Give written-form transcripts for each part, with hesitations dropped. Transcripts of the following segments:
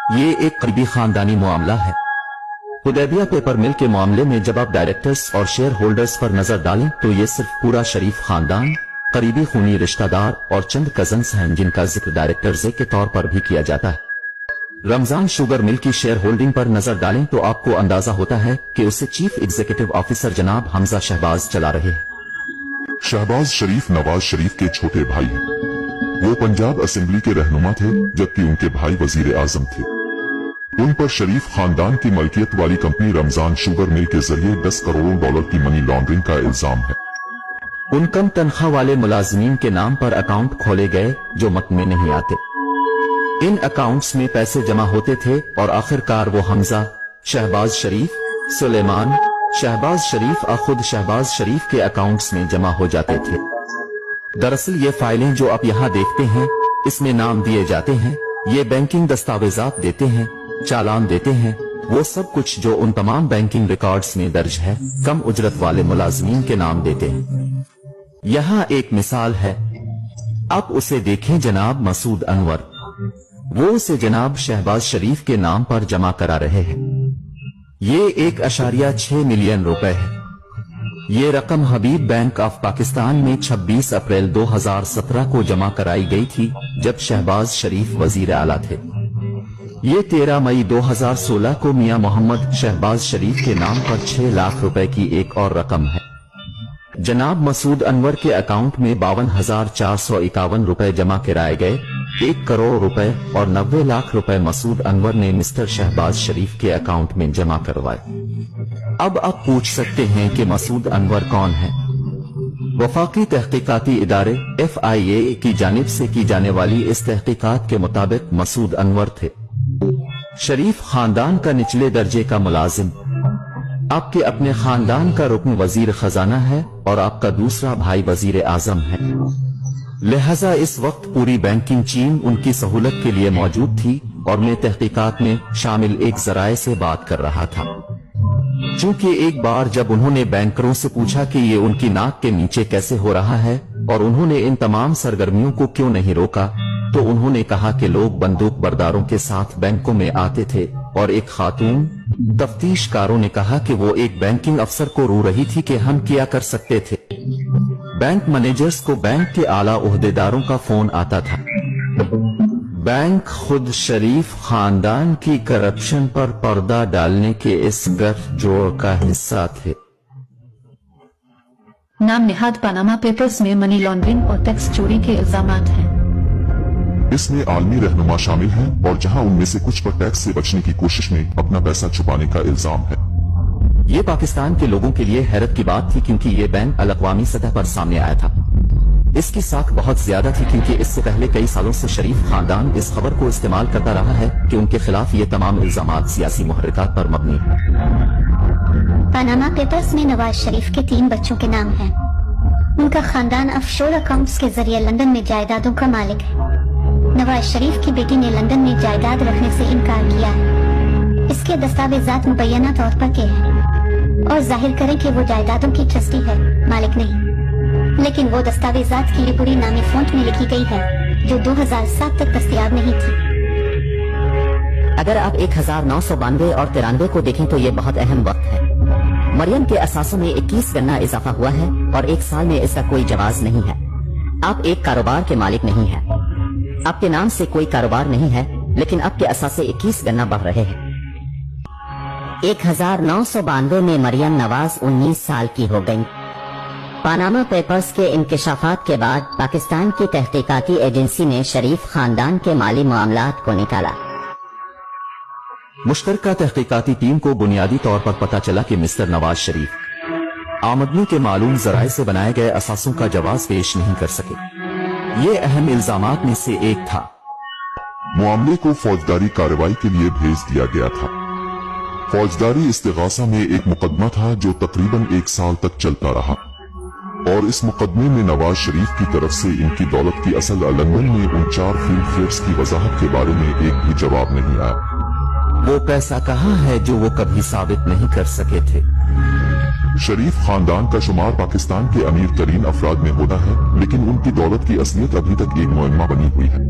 ये एक करीबी खानदानी मामला है। हुदैबिया पेपर मिल के मामले में जब आप डायरेक्टर्स और शेयर होल्डर्स पर नजर डालें तो ये सिर्फ पूरा शरीफ खानदान, करीबी खूनी रिश्तेदार और चंद कजन्स हैं जिनका जिक्र डायरेक्टर्स के तौर पर भी किया जाता है। रमजान शुगर मिल की शेयर होल्डिंग पर नजर डालें तो आपको अंदाजा होता है कि उसे चीफ एग्जीक्यूटिव ऑफिसर जनाब हमजा शहबाज चला रहे हैं। शहबाज शरीफ नवाज शरीफ के छोटे भाई हैं। वो पंजाब असेंबली के रहनुमा थे जबकि उनके भाई वजीर आजम थे। उन पर शरीफ खानदान की मलकियत वाली कंपनी रमजान शुगर मिल के जरिए 10 करोड़ डॉलर की मनी लॉन्ड्रिंग का इल्जाम है। उन कम तनख्वाह वाले मुलाजिमीन के नाम पर अकाउंट खोले गए जो मत में नहीं आते। इन अकाउंट्स में पैसे जमा होते थे और आखिरकार वो हमजा, शहबाज शरीफ, सुलेमान, शहबाज शरीफ और खुद शहबाज शरीफ के अकाउंट्स में जमा हो जाते थे। दरअसल ये फाइलें जो आप यहाँ देखते हैं, इसमें नाम दिए जाते हैं, ये बैंकिंग दस्तावेजात देते हैं, चालान देते हैं, वो सब कुछ जो उन तमाम बैंकिंग रिकॉर्ड्स में दर्ज है, कम उजरत वाले मुलाजिमीन के नाम देते हैं। यहाँ एक मिसाल है, आप उसे देखें जनाब मसूद अनवर, वो उसे जनाब शहबाज शरीफ के नाम पर जमा करा रहे हैं। ये 1.6 मिलियन रुपए है। ये रकम हबीब बैंक ऑफ पाकिस्तान में 26 अप्रैल 2017 को जमा कराई गई थी जब शहबाज शरीफ वजीर आला थे। ये 13 मई 2016 को मियां मोहम्मद शहबाज शरीफ के नाम पर 6 लाख रुपए की एक और रकम है। जनाब मसूद अनवर के अकाउंट में 52,451 रुपए जमा कराए गए। 1 करोड़ रुपए और 90 लाख रुपए मसूद अनवर ने मिस्टर शहबाज शरीफ के अकाउंट में जमा करवाए। अब आप पूछ सकते हैं कि मसूद अनवर कौन है? वफाकी तहकीकाती इदारे FIA की जानिब से की जाने वाली इस तहकीकात के मुताबिक मसूद अनवर थे शरीफ खानदान का निचले दर्जे का मुलाजिम। आपके अपने खानदान का रुकन वजीर खजाना है और आपका दूसरा भाई वजीर आजम है। लिहाजा इस वक्त पूरी बैंकिंग चीन उनकी सहूलत के लिए मौजूद थी और मैं तहकीकात में शामिल एक जराये से बात कर रहा था। चूंकि एक बार जब उन्होंने बैंकरों से पूछा कि ये उनकी नाक के नीचे कैसे हो रहा है और उन्होंने इन तमाम सरगर्मियों को क्यों नहीं रोका, तो उन्होंने कहा कि लोग बंदूक बरदारों के साथ बैंकों में आते थे और एक खातून तफ्तीशकारों ने कहा कि वो एक बैंकिंग अफसर को रो रही थी कि हम क्या कर सकते थे। बैंक मैनेजर्स को बैंक के आला ओहदेदारों का फोन आता था। बैंक खुद शरीफ खानदान की करप्शन पर पर्दा डालने के इस गठजोड़ का हिस्सा थे। नाम निहाद पनामा पेपर्स में मनी लॉन्ड्रिंग और टैक्स चोरी के इल्जामात हैं। इसमें आलमी रहनुमा शामिल हैं और जहां उनमें से कुछ पर टैक्स से बचने की कोशिश में अपना पैसा छुपाने का इल्जाम है। ये पाकिस्तान के लोगों के लिए हैरत की बात थी क्योंकि ये बैंक अलअक़वामी सतह पर सामने आया था। इसकी साख बहुत ज्यादा थी क्योंकि इससे पहले कई सालों से शरीफ खानदान इस खबर को इस्तेमाल करता रहा है कि उनके खिलाफ ये तमाम इल्जामात सियासी मुहर्रिकात पर मबनी है। पनामा पेपर्स में नवाज शरीफ के 3 बच्चों के नाम हैं। उनका खानदान ऑफशोर अकाउंट्स के जरिए लंदन में जायदादों का मालिक है। नवाज शरीफ की बेटी ने लंदन में जायदाद रखने से इनकार किया है। इसके दस्तावेजात मुबैना तौर पर के हैं और जाहिर करें कि वो जायदादों की ट्रस्टी है, मालिक नहीं। लेकिन वो दस्तावेजात की पूरी नामी फ़ॉन्ट में लिखी गई है जो 2007 तक दस्तयाब नहीं थी। अगर आप 1992 और 93 को देखें तो ये बहुत अहम वक्त है। मरियम के असासों में 21 गना इजाफा हुआ है और 1 साल में इसका कोई जवाज नहीं है। आप एक कारोबार के मालिक नहीं हैं। आपके नाम से कोई कारोबार नहीं है लेकिन आपके असासे 21 गना बढ़ रहे हैं। 1992 में मरियम नवाज 19 साल की हो गई। पनामा पेपर्स के इंकशाफात के बाद पाकिस्तान की तहकीकाती एजेंसी ने शरीफ खानदान के माली मामलात को निकाला। मुश्तरका तहकीकाती टीम को बुनियादी तौर पर पता चला कि मिस्टर नवाज शरीफ आमदनी के मालूम जराये से बनाए गए असासों का जवाब पेश नहीं कर सके। ये अहम इल्जामात में से एक था। मामले को फौजदारी कार्रवाई के लिए भेज दिया गया था। फौजदारी इस्तिगासा में एक मुकदमा था जो तकरीबन 1 साल तक चलता रहा और इस मुकदमे में नवाज शरीफ की तरफ से इनकी दौलत की असल लंदन में उन 4 फील्ड फ्लैट्स की वजाहत के बारे में एक भी जवाब नहीं आया। वो पैसा कहाँ है जो वो कभी साबित नहीं कर सके थे। शरीफ खानदान का शुमार पाकिस्तान के अमीर तरीन अफराद में होता है लेकिन उनकी दौलत की असलियत अभी तक एक मुअम्मा बनी हुई है।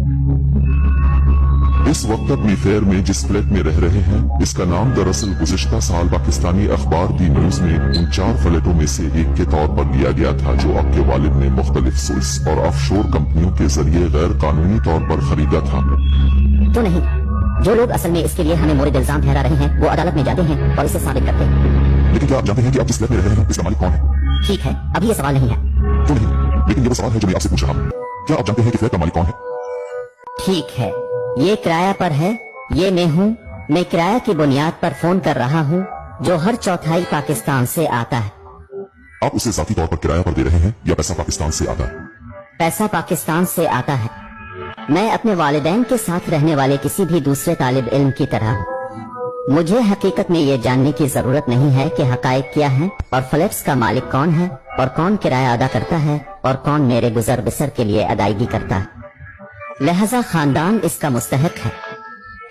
इस वक्त अपनी फेयर में जिस फ्लैट में रह रहे हैं, इसका नाम दरअसल गुज़िश्ता साल पाकिस्तानी अखबार दी न्यूज में उन 4 फ्लैटों में से एक के तौर पर लिया गया था जो आपके वालिद ने मुख्तलिफ स्विस और ऑफशोर कंपनियों के जरिए गैर कानूनी तौर पर खरीदा था। तो नहीं, जो लोग असल में इसके लिए हमें मोर्द इल्जाम ठहरा रहे हैं वो अदालत में जाते हैं और इसे साबित करते हैं। लेकिन क्या आप जानते हैं कि आप जिस फ्लैट में रह रहे हैं इसका मालिक कौन है? ठीक है, अभी ये सवाल नहीं है। तो नहीं, लेकिन ये वो सवाल है जो मैं आपसे पूछ रहा हूँ। क्या आप जानते हैं कि फ्लैट का मालिक कौन है? ठीक है, ये किराया पर है, ये मैं हूँ। मैं किराया की बुनियाद पर फोन कर रहा हूँ जो हर चौथाई पाकिस्तान से आता है। आप उसे जाती तौर पर किराया पर दे रहे हैं या पैसा पाकिस्तान से आता है? पैसा पाकिस्तान से आता है। मैं अपने वालिदैन के साथ रहने वाले किसी भी दूसरे तालिब इल्म की तरह हूँ। मुझे हकीकत में ये जानने की जरूरत नहीं है कि हकायक क्या है और फ्लैट्स का मालिक कौन है और कौन किराया अदा करता है और कौन मेरे गुजर बसर के लिए अदायगी करता है। लिहाजा खानदान इसका मुस्तहक है।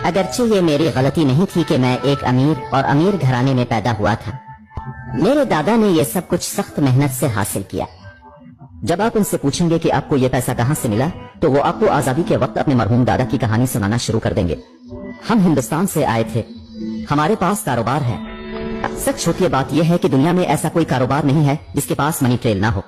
अगरचे ये मेरी गलती नहीं थी कि मैं एक अमीर और अमीर घराने में पैदा हुआ था। मेरे दादा ने ये सब कुछ सख्त मेहनत से हासिल किया। जब आप उनसे पूछेंगे कि आपको ये पैसा कहाँ से मिला तो वो आपको आजादी के वक्त अपने मरहूम दादा की कहानी सुनाना शुरू कर देंगे। हम हिंदुस्तान से आए थे, हमारे पास कारोबार है। सच छोटी बात यह है कि दुनिया में ऐसा कोई कारोबार नहीं है जिसके पास मनी ट्रेल ना हो।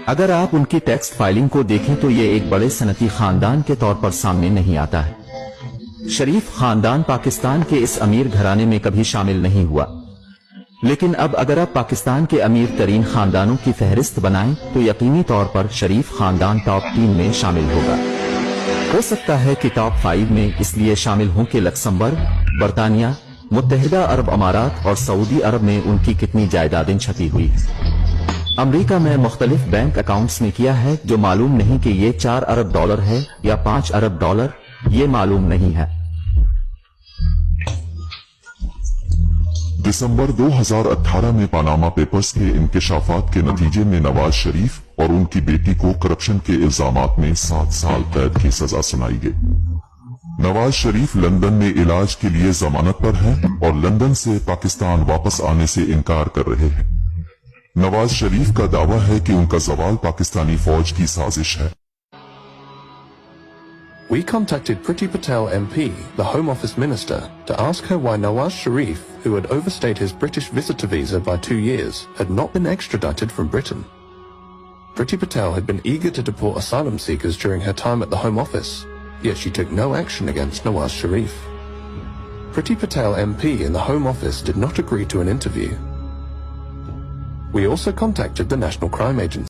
अगर आप उनकी टैक्स फाइलिंग को देखें तो ये एक बड़े सनती खानदान के तौर पर सामने नहीं आता है। शरीफ खानदान पाकिस्तान के इस अमीर घराने में कभी शामिल नहीं हुआ, लेकिन अब अगर आप पाकिस्तान के अमीर तरीन खानदानों की फहरिस्त बनाएं तो यकीनी तौर पर शरीफ खानदान टॉप 3 में शामिल होगा। हो सकता है कि टॉप 5 में इसलिए शामिल हों कि लक्समबर्ग, बरतानिया, मुत्तहिदा अरब अमारात और सऊदी अरब में उनकी कितनी जायदादें छपी हुई हैं। अमेरिका में मुख्तलिफ बैंक अकाउंट्स में किया है जो मालूम नहीं कि ये 4 अरब डॉलर है या 5 अरब डॉलर, ये मालूम नहीं है। दिसंबर 2018 में पनामा पेपर्स के इंकशाफात के नतीजे में नवाज शरीफ और उनकी बेटी को करप्शन के इल्जामात में 7 साल कैद की सजा सुनाई गई। नवाज शरीफ लंदन में इलाज के लिए जमानत पर हैं और लंदन से पाकिस्तान वापस आने से इनकार कर रहे हैं। नवाज शरीफ का दावा है कि उनका जवाल पाकिस्तानी फौज की साजिश है। We contacted Priti Patel MP, the Home Office Minister, to ask her why Nawaz Sharif, who had overstayed his British visitor visa by 2 years, had not been extradited from Britain. Priti Patel had been eager to deport asylum seekers during her time at the Home Office, yet she took no action against Nawaz Sharif. Priti Patel MP in the Home Office did not agree to an interview. We also contacted the National Crime Agency.